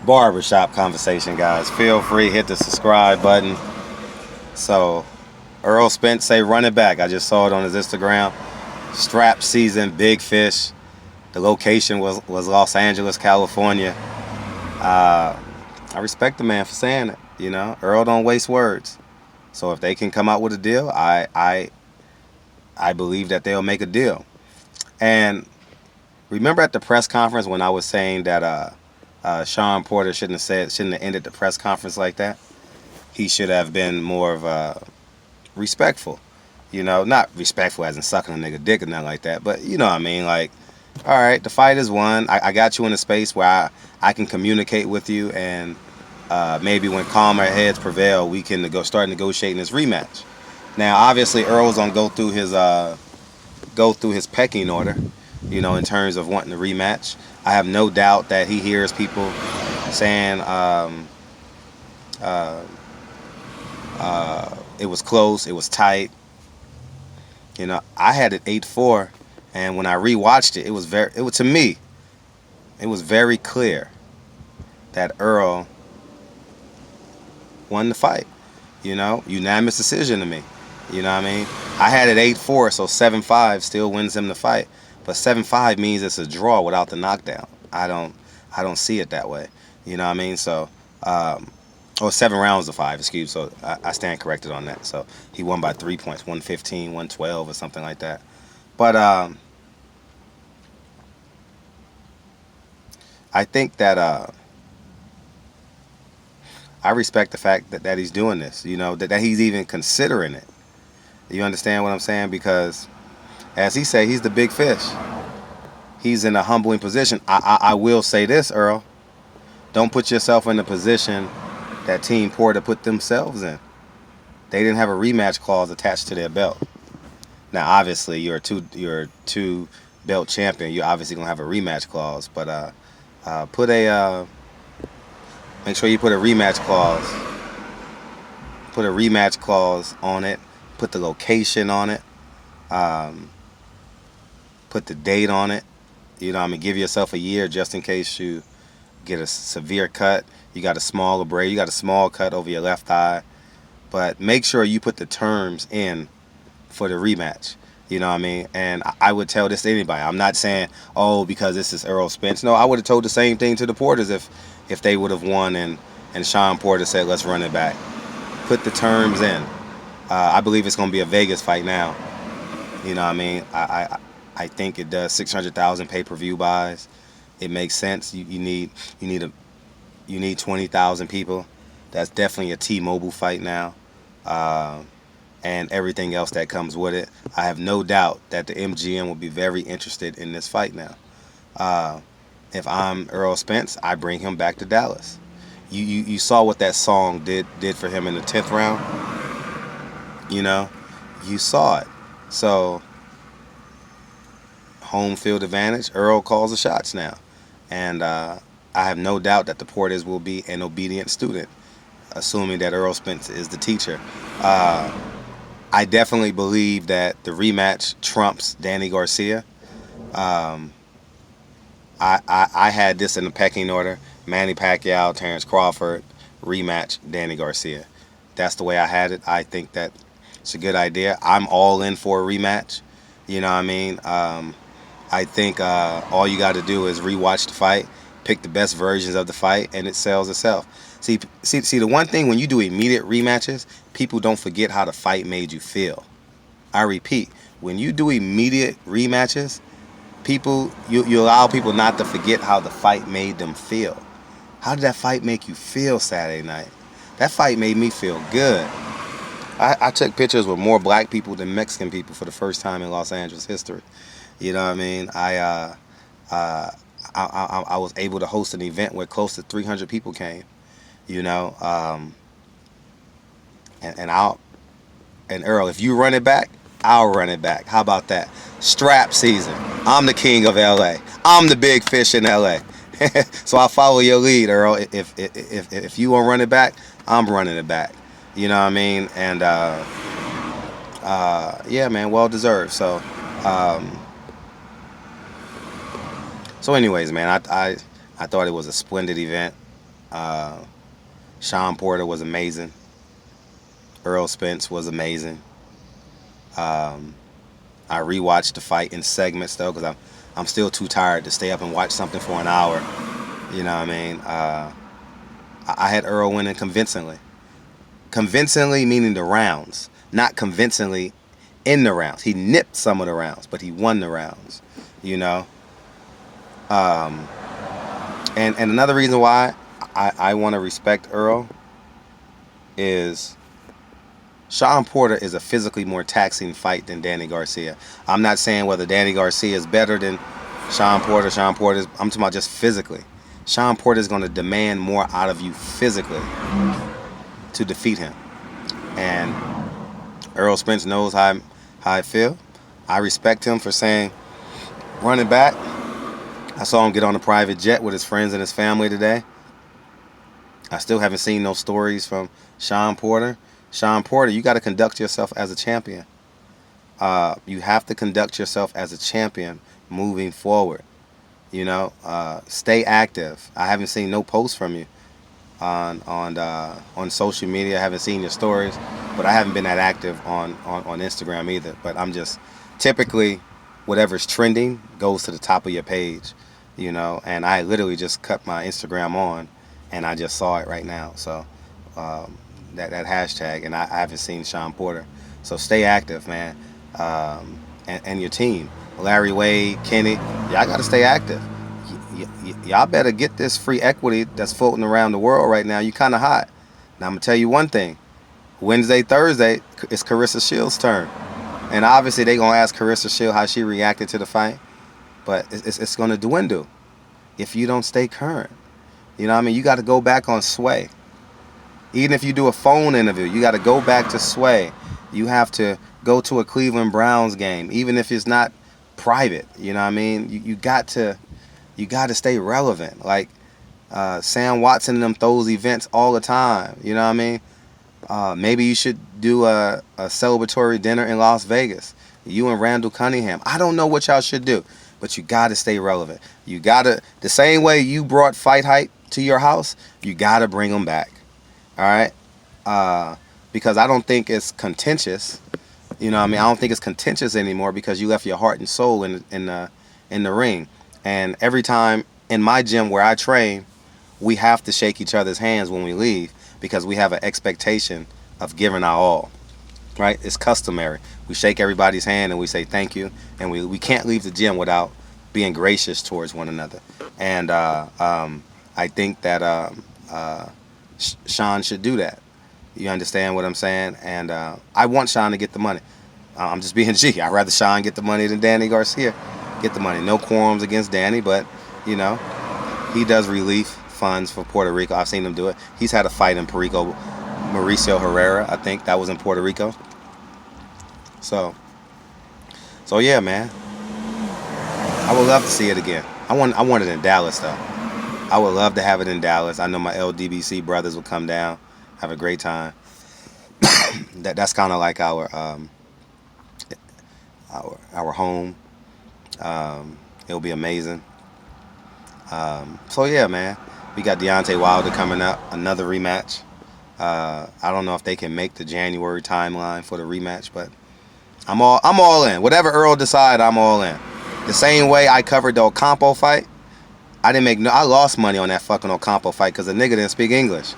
barbershop conversation, guys. Feel free, hit the subscribe button. So, Errol Spence say run it back. I just saw it on his Instagram. Strap season, big fish. The location was Los Angeles, California. I respect the man for saying it. You know, Earl don't waste words. So if they can come out with a deal, I believe that they'll make a deal. And remember at the press conference when I was saying that Shawn Porter shouldn't have ended the press conference like that. He should have been more of respectful. You know, not respectful as in sucking a nigga dick or nothing like that, but you know what I mean. Like, all right, the fight is won. I got you in a space where I can communicate with you, and maybe when calmer heads prevail, we can start negotiating this rematch. Now, obviously, Earl's gonna go through his pecking order, you know, in terms of wanting a rematch. I have no doubt that he hears people saying it was close, it was tight. You know, I had it 8-4, and when I rewatched it, to me, it was very clear that Earl won the fight. You know, unanimous decision to me. You know what I mean? I had it 8-4, so 7-5 still wins him the fight. But 7-5 means it's a draw without the knockdown. I don't see it that way. You know what I mean? So, or 7 rounds to 5, excuse. So I stand corrected on that. So he won by 3 points, 115, 112, or something like that. But I think that I respect the fact that he's doing this. You know, that he's even considering it. You understand what I'm saying? Because, as he say, he's the big fish. He's in a humbling position. I will say this, Earl. Don't put yourself in the position that Team Porter put themselves in. They didn't have a rematch clause attached to their belt. Now, obviously, you're a two belt champion. You're obviously gonna have a rematch clause, but make sure you put a rematch clause. Put a rematch clause on it. Put the location on it. Put the date on it. You know, I mean, give yourself a year just in case you get a severe cut. You got a small abrasion. You got a small cut over your left eye. But make sure you put the terms in for the rematch. You know what I mean? And I would tell this to anybody. I'm not saying, oh, because this is Errol Spence. No, I would have told the same thing to the Porters if they would have won and Shawn Porter said, let's run it back. Put the terms in. I believe it's going to be a Vegas fight now. You know what I mean? I think it does 600,000 pay-per-view buys. It makes sense. You need 20,000 people. That's definitely a T-Mobile fight now. And everything else that comes with it. I have no doubt that the MGM will be very interested in this fight now. If I'm Errol Spence, I bring him back to Dallas. You saw what that song did for him in the 10th round. You know, you saw it. So, home field advantage. Earl calls the shots now. And I have no doubt that the Porters will be an obedient student, assuming that Errol Spence is the teacher. I definitely believe that the rematch trumps Danny Garcia. I had this in the pecking order. Manny Pacquiao, Terrence Crawford, rematch Danny Garcia. That's the way I had it. I think that it's a good idea. I'm all in for a rematch. You know what I mean? I think all you got to do is rewatch the fight, pick the best versions of the fight, and it sells itself. See, the one thing when you do immediate rematches, people don't forget how the fight made you feel. I repeat, when you do immediate rematches, you allow people not to forget how the fight made them feel. How did that fight make you feel Saturday night? That fight made me feel good. I took pictures with more black people than Mexican people for the first time in Los Angeles history. You know what I mean? I was able to host an event where close to 300 people came. You know, and Earl, if you run it back, I'll run it back. How about that? Strap season. I'm the king of LA. I'm the big fish in LA. So I follow your lead, Earl. If you want to run it back, I'm running it back. You know what I mean? And yeah, man, well deserved. So anyways, man, I thought it was a splendid event. Uh, Shawn Porter was amazing. Errol Spence was amazing. Um, I rewatched the fight in segments though, because I'm still too tired to stay up and watch something for an hour. You know what I mean? I had Errol winning convincingly. Convincingly meaning the rounds, not convincingly in the rounds. He nipped some of the rounds, but he won the rounds. You know. Um, and another reason why I want to respect Errol is Shawn Porter is a physically more taxing fight than Danny Garcia. I'm not saying whether Danny Garcia is better than Shawn Porter. I'm talking about just physically. Shawn Porter is going to demand more out of you physically to defeat him. And Errol Spence knows how I feel. I respect him for saying, running back. I saw him get on a private jet with his friends and his family today. I still haven't seen no stories from Shawn Porter. Shawn Porter, you got to conduct yourself as a champion. You have to conduct yourself as a champion moving forward. You know, stay active. I haven't seen no posts from you on social media. I haven't seen your stories, but I haven't been that active on Instagram either. But I'm just typically whatever's trending goes to the top of your page, you know. And I literally just cut my Instagram on, and I just saw it right now. So that hashtag, and I haven't seen Shawn Porter. So stay active, man, and your team, Larry Wade, Kenny, y'all got to stay active. Y'all better get this free equity that's floating around the world right now. You kind of hot. Now I'm gonna tell you one thing. Wednesday, Thursday, it's Carissa Shields' turn, and obviously they gonna ask Carissa Shields how she reacted to the fight, but it's gonna dwindle if you don't stay current. You know what I mean? You got to go back on Sway. Even if you do a phone interview, you got to go back to Sway. You have to go to a Cleveland Browns game, even if it's not private. You know what I mean? You got to stay relevant. Like Sam Watson and them throws events all the time. You know what I mean? Maybe you should do a celebratory dinner in Las Vegas. You and Randall Cunningham. I don't know what y'all should do, but you got to stay relevant. You got to, the same way you brought Fight Hype to your house, you got to bring them back. All right? Because I don't think it's contentious. You know what I mean? I don't think it's contentious anymore because you left your heart and soul in the ring. And every time in my gym where I train, we have to shake each other's hands when we leave because we have an expectation of giving our all. Right? It's customary. We shake everybody's hand and we say thank you. And we can't leave the gym without being gracious towards one another. And I think that Shawn should do that. You understand what I'm saying? And I want Shawn to get the money. I'm just being G. I'd rather Shawn get the money than Danny Garcia get the money. No quorums against Danny, but, you know, he does relief funds for Puerto Rico. I've seen him do it. He's had a fight in Puerto Rico. Mauricio Herrera, I think that was in Puerto Rico. So yeah, man. I would love to see it again. I want it in Dallas, though. I would love to have it in Dallas. I know my LDBC brothers will come down, have a great time. That's kind of like our home. It'll be amazing. So yeah, man. We got Deontay Wilder coming up, another rematch. I don't know if they can make the January timeline for the rematch, but I'm all in. Whatever Errol decide, I'm all in. The same way I covered the Ocampo fight. I lost money on that fucking Ocampo fight because the nigga didn't speak English.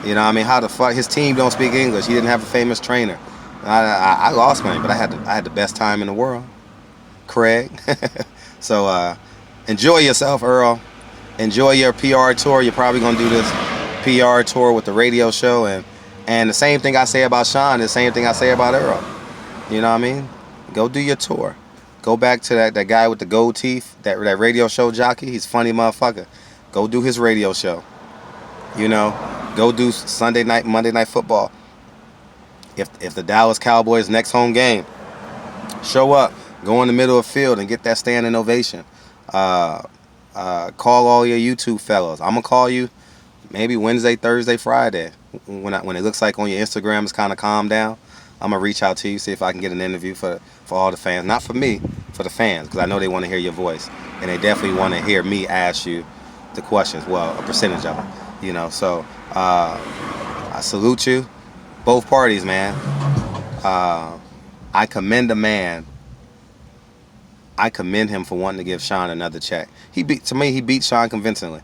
You know what I mean? How the fuck his team don't speak English? He didn't have a famous trainer. I lost money, but I had the best time in the world. Craig. So enjoy yourself, Errol. Enjoy your PR tour. You're probably gonna do this PR tour with the radio show, and the same thing I say about Shawn, the same thing I say about Errol. You know what I mean? Go do your tour. Go back to that guy with the gold teeth, that radio show jockey. He's a funny motherfucker. Go do his radio show. You know, go do Sunday night, Monday Night Football. If the Dallas Cowboys next home game, show up, go in the middle of the field and get that standing ovation. Call all your YouTube fellows. I'm gonna call you maybe Wednesday, Thursday, Friday when it looks like on your Instagram it's kind of calmed down. I'm gonna reach out to you, see if I can get an interview for all the fans, not for me, for the fans, because I know they want to hear your voice and they definitely want to hear me ask you the questions. Well, a percentage of them. You know, so I salute you, both parties, man. I commend a man. I commend him for wanting to give Shawn another check. He beat Shawn convincingly.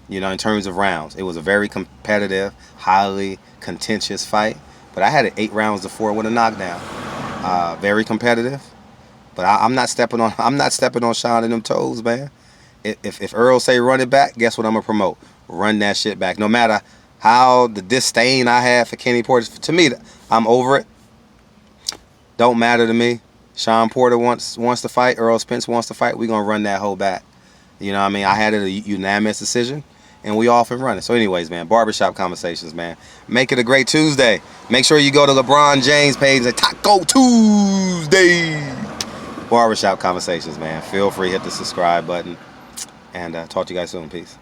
You know, in terms of rounds, it was a very competitive, highly contentious fight. But I had it 8 rounds to 4 with a knockdown. Very competitive. But I'm not stepping on. I'm not stepping on Shawn and them toes, man. If Errol say run it back, guess what I'm gonna promote? Run that shit back. No matter how the disdain I have for Kenny Porter, to me, I'm over it. Don't matter to me. Shawn Porter wants to fight. Errol Spence wants to fight. We gonna run that whole back. You know what I mean? I had it a unanimous decision, and we off and running. So anyways, man, barbershop conversations, man. Make it a great Tuesday. Make sure you go to LeBron James' page at Taco Tuesday. Barbershop conversations, man. Feel free, hit the subscribe button, and talk to you guys soon. Peace.